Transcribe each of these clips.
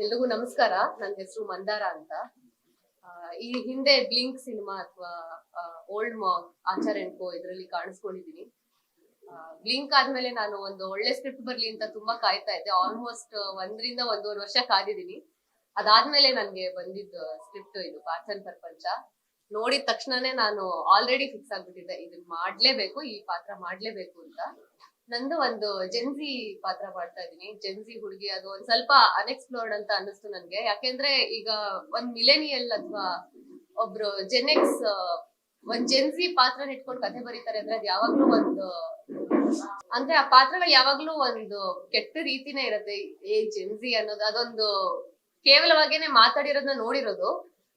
ಎಲ್ರಿಗೂ ನಮಸ್ಕಾರ. ನನ್ನ ಹೆಸರು ಮಂದಾರ ಅಂತ. ಈ ಹಿಂದೆ ಬ್ಲಿಂಕ್ ಸಿನಿಮಾ ಅಥವಾ old Maang Achar and co ಇದರಲ್ಲಿ ಕಾಣಿಸ್ಕೊಂಡಿದ್ದೀನಿ. ಬ್ಲಿಂಕ್ ಆದ್ಮೇಲೆ ನಾನು ಒಂದು ಒಳ್ಳೆ ಸ್ಕ್ರಿಪ್ಟ್ ಬರ್ಲಿ ಅಂತ ತುಂಬಾ ಕಾಯ್ತಾ ಇದ್ದೆ. ಆಲ್ಮೋಸ್ಟ್ 1.5 ವರ್ಷ ಕಾದಿದ್ದೀನಿ. ಅದಾದ್ಮೇಲೆ ನನ್ಗೆ ಬಂದಿದ್ದು ಸ್ಕ್ರಿಪ್ಟ್ ಇದು ಪಾರ್ಥನ್ ಪ್ರಪಂಚ. ನೋಡಿದ ತಕ್ಷಣನೇ ನಾನು ಆಲ್ರೆಡಿ ಫಿಕ್ಸ್ ಆಗ್ಬಿಟ್ಟಿದ್ದೆ, ಇದನ್ನ ಮಾಡ್ಲೇಬೇಕು, ಈ ಪಾತ್ರ ಮಾಡ್ಲೇಬೇಕು ಅಂತ. ನಂದು ಒಂದು ಜೆನ್ಸಿ ಪಾತ್ರ ಮಾಡ್ತಾ ಇದೀನಿ. ಜೆನ್ಸಿ ಹುಡುಗಿ, ಅದು ಒಂದ್ ಸ್ವಲ್ಪ ಅನ್ಎಕ್ಸ್ಪ್ಲೋರ್ಡ್ ಅಂತ ಅನ್ನಿಸ್ತು ನನ್ಗೆ. ಯಾಕೆಂದ್ರೆ ಈಗ ಒಂದ್ ಮಿಲೇನಿಯಲ್ ಅಥವಾ ಒಬ್ರು ಜೆನೆಕ್ಸ್ ಒಂದ್ ಜೆನ್ಸಿ ಪಾತ್ರ ಇಟ್ಕೊಂಡು ಕಥೆ ಬರೀತಾರೆ ಅಂದ್ರೆ ಅದು ಯಾವಾಗ್ಲೂ ಒಂದು, ಅಂದ್ರೆ ಆ ಪಾತ್ರಗಳು ಯಾವಾಗ್ಲೂ ಒಂದು ಕೆಟ್ಟ ರೀತಿನೇ ಇರುತ್ತೆ. ಏ ಜೆನ್ಸಿ ಅನ್ನೋದು ಅದೊಂದು ಕೇವಲವಾಗೇನೆ ಮಾತಾಡಿರೋದನ್ನ ನೋಡಿರೋದು.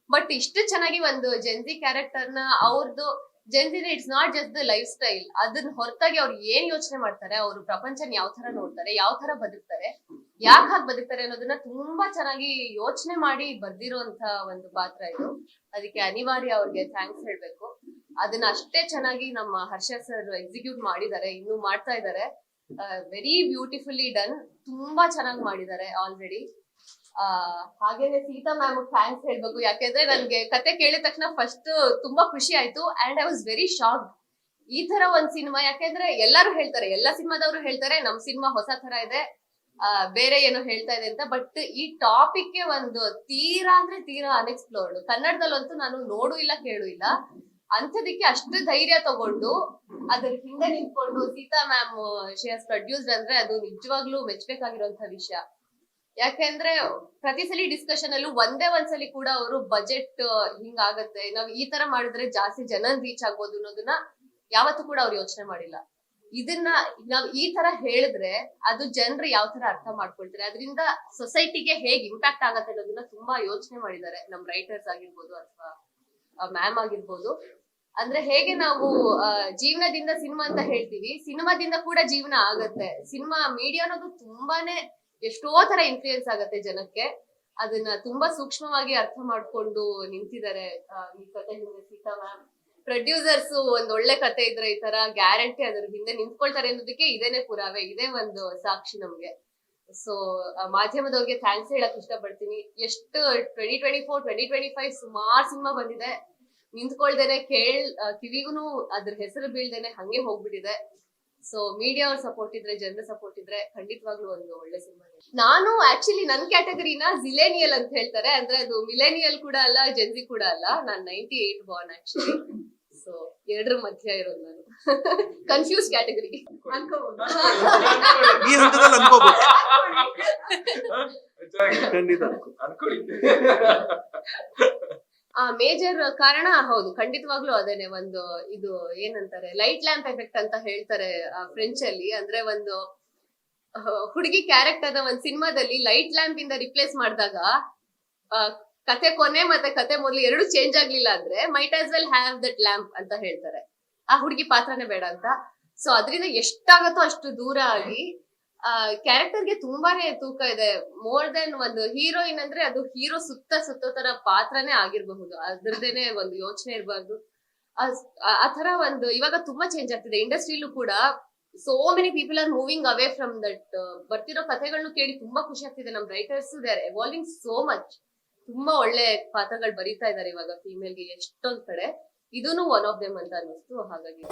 ಬಟ್ ಇಷ್ಟು ಚೆನ್ನಾಗಿ ಒಂದು ಜೆನ್ಸಿ ಕ್ಯಾರೆಕ್ಟರ್ನ ಅವ್ರದ್ದು ಜೆನ್ಸಿನ it's not just the lifestyle, ಅದನ್ನ ಹೊರತಾಗಿ ಅವ್ರು ಏನ್ ಯೋಚನೆ ಮಾಡ್ತಾರೆ, ಅವ್ರು ಪ್ರಪಂಚನ ಯಾವ ತರ ನೋಡ್ತಾರೆ, ಯಾವ ತರ ಬದುಕ್ತಾರೆ, ಯಾಕೆ ಹಾಗೆ ಬದುಕ್ತಾರೆ ಅನ್ನೋದನ್ನ ತುಂಬಾ ಚೆನ್ನಾಗಿ ಯೋಚನೆ ಮಾಡಿ ಬರ್ದಿರೋಂತ ಒಂದು ಪಾತ್ರ ಇದು. ಅದಕ್ಕೆ ಅನಿವಾರ್ಯ ಅವ್ರಿಗೆ ಥ್ಯಾಂಕ್ಸ್ ಹೇಳ್ಬೇಕು. ಅದನ್ನ ಅಷ್ಟೇ ಚೆನ್ನಾಗಿ ನಮ್ಮ ಹರ್ಷ ಸರ್ ಎಕ್ಸಿಕ್ಯೂಟ್ ಮಾಡಿದ್ದಾರೆ, ಇನ್ನು ಮಾಡ್ತಾ ಇದ್ದಾರೆ. ವೆರಿ ಬ್ಯೂಟಿಫುಲ್ಲಿ ಡನ್, ತುಂಬಾ ಚೆನ್ನಾಗಿ ಮಾಡಿದ್ದಾರೆ ಆಲ್ರೆಡಿ. ಹಾಗೇನೆ ಸೀತಾ ಮ್ಯಾಮ್ ಥ್ಯಾಂಕ್ಸ್ ಹೇಳ್ಬೇಕು. ಯಾಕೆಂದ್ರೆ ನನ್ಗೆ ಕತೆ ಕೇಳಿದ ತಕ್ಷಣ ಫಸ್ಟ್ ತುಂಬಾ ಖುಷಿ ಆಯ್ತು and I was very shocked. ಈ ತರ ಒಂದ್ ಸಿನಿಮಾ, ಯಾಕೆಂದ್ರೆ ಎಲ್ಲರೂ ಹೇಳ್ತಾರೆ, ಎಲ್ಲಾ ಸಿನಿಮಾದವರು ಹೇಳ್ತಾರೆ ನಮ್ ಸಿನಿಮಾ ಹೊಸ ತರ ಇದೆ, ಬೇರೆ ಏನೋ ಹೇಳ್ತಾ ಇದೆ ಅಂತ. ಬಟ್ ಈ ಟಾಪಿಕ್ ಗೆ ಒಂದು ತೀರಾ ಅಂದ್ರೆ ತೀರಾ ಅನ್ಎಕ್ಸ್ಪ್ಲೋರ್ಡ್. ಕನ್ನಡದಲ್ಲಂತೂ ನಾನು ನೋಡು ಇಲ್ಲ ಕೇಳು ಇಲ್ಲ. ಅಂಥದಕ್ಕೆ ಅಷ್ಟು ಧೈರ್ಯ ತಗೊಂಡು ಅದ್ರ ಹಿಂದೆ ನಿಂತ್ಕೊಂಡು Sita ma'am she has produced ಅಂದ್ರೆ ಅದು ನಿಜವಾಗ್ಲೂ ಮೆಚ್ಚಬೇಕಾಗಿರುವಂತ ವಿಷಯ. ಯಾಕೆಂದ್ರೆ ಪ್ರತಿ ಸಲ ಡಿಸ್ಕಷನ್ ಅಲ್ಲೂ ಒಂದ್ಸಲಿ ಕೂಡ ಅವರು ಬಜೆಟ್ ಹಿಂಗಾಗತ್ತೆ, ನಾವ್ ಈ ತರ ಮಾಡಿದ್ರೆ ಜಾಸ್ತಿ ಜನ ರೀಚ್ ಆಗ್ಬೋದು ಅನ್ನೋದನ್ನ ಯಾವತ್ತೂ ಕೂಡ ಅವ್ರು ಯೋಚನೆ ಮಾಡಿಲ್ಲ. ಇದನ್ನ ನಾವ್ ಈ ತರ ಹೇಳಿದ್ರೆ ಅದು ಜನರು ಯಾವ ತರ ಅರ್ಥ ಮಾಡ್ಕೊಳ್ತಾರೆ, ಅದರಿಂದ ಸೊಸೈಟಿಗೆ ಹೇಗ್ ಇಂಪ್ಯಾಕ್ಟ್ ಆಗತ್ತೆ ಅನ್ನೋದನ್ನ ತುಂಬಾ ಯೋಚನೆ ಮಾಡಿದ್ದಾರೆ ನಮ್ ರೈಟರ್ಸ್ ಆಗಿರ್ಬೋದು ಅಥವಾ ಮ್ಯಾಮ್ ಆಗಿರ್ಬೋದು. ಅಂದ್ರೆ ಹೇಗೆ ನಾವು ಜೀವನದಿಂದ ಸಿನಿಮಾ ಅಂತ ಹೇಳ್ತೀವಿ, ಸಿನಿಮಾದಿಂದ ಕೂಡ ಜೀವನ ಆಗತ್ತೆ. ಸಿನಿಮಾ ಮೀಡಿಯಾ ಅನ್ನೋದು ತುಂಬಾನೇ ಎಷ್ಟೋ ತರ ಇನ್ಫ್ಲೂಯೆನ್ಸ್ ಆಗತ್ತೆ ಜನಕ್ಕೆ. ಅದನ್ನ ತುಂಬಾ ಸೂಕ್ಷ್ಮವಾಗಿ ಅರ್ಥ ಮಾಡ್ಕೊಂಡು ನಿಂತಿದ್ದಾರೆ ಈ ಕತೆ ಹಿಂದೆ ಸೀತಾ ಮ್ಯಾಮ್. ಪ್ರೊಡ್ಯೂಸರ್ಸ್ ಒಂದ್ ಒಳ್ಳೆ ಕತೆ ಇದ್ರೆ ಈ ತರ ಗ್ಯಾರಂಟಿ ಅದ್ರ ಹಿಂದೆ ನಿಂತ್ಕೊಳ್ತಾರೆ ಅನ್ನೋದಕ್ಕೆ ಇದೇನೆ ಪುರಾವೆ, ಇದೇ ಒಂದು ಸಾಕ್ಷಿ ನಮ್ಗೆ. ಸೊ ಮಾಧ್ಯಮದವ್ರಿಗೆ ಥ್ಯಾಂಕ್ಸ್ ಹೇಳಕ್ ಇಷ್ಟಪಡ್ತೀನಿ. ಎಷ್ಟು 2024 2025 ಸುಮಾರು ಸಿನಿಮಾ ಬಂದಿದೆ, ನಿಂತ್ಕೊಳ್ದೇನೆ ಕಿವಿಗೂ ಅದ್ರ ಹೆಸರು ಬೀಳ್ದೇನೆ ಹಂಗೆ ಹೋಗ್ಬಿಟ್ಟಿದೆ. ಸೊ ಮೀಡಿಯಾ ಅವ್ರ ಸಪೋರ್ಟ್ ಇದ್ರೆ, ಜನರ ಸಪೋರ್ಟ್ ಇದ್ರೆ ಖಂಡಿತವಾಗ್ಲೂ ಒಂದು ಒಳ್ಳೆ ಸಿನಿಮಾ. ನಾನು ಆಕ್ಚುಲಿ ನನ್ ಕ್ಯಾಟಗರಿನ ಜಿಲೇನಿಯಲ್ ಅಂತ ಹೇಳ್ತಾರೆ. ಅಂದ್ರೆ ಅದು ಮಿಲೇನಿಯಲ್ ಕೂಡ ಅಲ್ಲ, ಜೆನ್ಸಿ ಕೂಡ ಅಲ್ಲ. ನಾನ್ 98 ಬಾರ್ನ್ ಆಕ್ಚುಲಿ. ಸೊ ಎರಡರ ಮಧ್ಯ ಇರೋದು ನಾನು. ಕನ್ಫ್ಯೂಸ್ ಕ್ಯಾಟಗರಿ ಮೇಜರ್ ಕಾರಣ ಹೌದು, ಖಂಡಿತವಾಗ್ಲೂ ಅದೇನೆ. ಒಂದು ಇದು ಏನಂತಾರೆ, ಲೈಟ್ ಲ್ಯಾಂಪ್ ಎಫೆಕ್ಟ್ ಅಂತ ಹೇಳ್ತಾರೆ ಫ್ರೆಂಚ್ ಅಲ್ಲಿ. ಅಂದ್ರೆ ಒಂದು ಹುಡುಗಿ ಕ್ಯಾರೆಕ್ಟರ್ ಒಂದ್ ಸಿನಿಮಾದಲ್ಲಿ ಲೈಟ್ ಲ್ಯಾಂಪ್ ಇಂದ ರಿಪ್ಲೇಸ್ ಮಾಡಿದಾಗ ಕತೆ ಕೊನೆ ಮತ್ತೆ ಕತೆ ಮೊದಲು ಎರಡು ಚೇಂಜ್ ಆಗ್ಲಿಲ್ಲ ಅಂದ್ರೆ might as well have that lamp ಅಂತ ಹೇಳ್ತಾರೆ. ಆ ಹುಡುಗಿ ಪಾತ್ರನೇ ಬೇಡ ಅಂತ. ಸೊ ಅದರಿಂದ ಎಷ್ಟಾಗತ್ತೋ ಅಷ್ಟು ದೂರ ಆಗಿ ಕ್ಯಾರೆಕ್ಟರ್ಗೆ ತುಂಬಾನೇ ತೂಕ ಇದೆ. ಮೋರ್ ದೆನ್ ಒಂದು ಹೀರೋಯಿನ್ ಅಂದ್ರೆ ಅದು ಹೀರೋ ಸುತ್ತೋ ತರ ಪಾತ್ರನೇ ಆಗಿರಬಹುದು, ಅದ್ರದ್ದೇನೆ ಒಂದು ಯೋಚನೆ ಇರಬಾರ್ದು. ಆ ತರ ಒಂದು ಇವಾಗ ತುಂಬಾ ಚೇಂಜ್ ಆಗ್ತಿದೆ ಇಂಡಸ್ಟ್ರಿಲೂ ಕೂಡ. So many people are moving away from that. ಬರ್ತಿರೋ ಕಥೆಗಳನ್ನು ಕೇಳಿ ತುಂಬಾ ಖುಷಿ ಆಗ್ತಿದೆ. ನಮ್ writers they are evolving so much. ತುಂಬಾ ಒಳ್ಳೆ ಪಾತ್ರಗಳು ಬರೀತಾ ಇದಾರೆ ಇವಾಗ ಫೀಮೇಲ್ಗೆ ಎಷ್ಟೊಂದ್ ಕಡೆ. ಇದೂನು ಒನ್ ಆಫ್ ದೆಮ್ ಅಂತ ಅನ್ನಿಸ್ತು. ಹಾಗಾಗಿ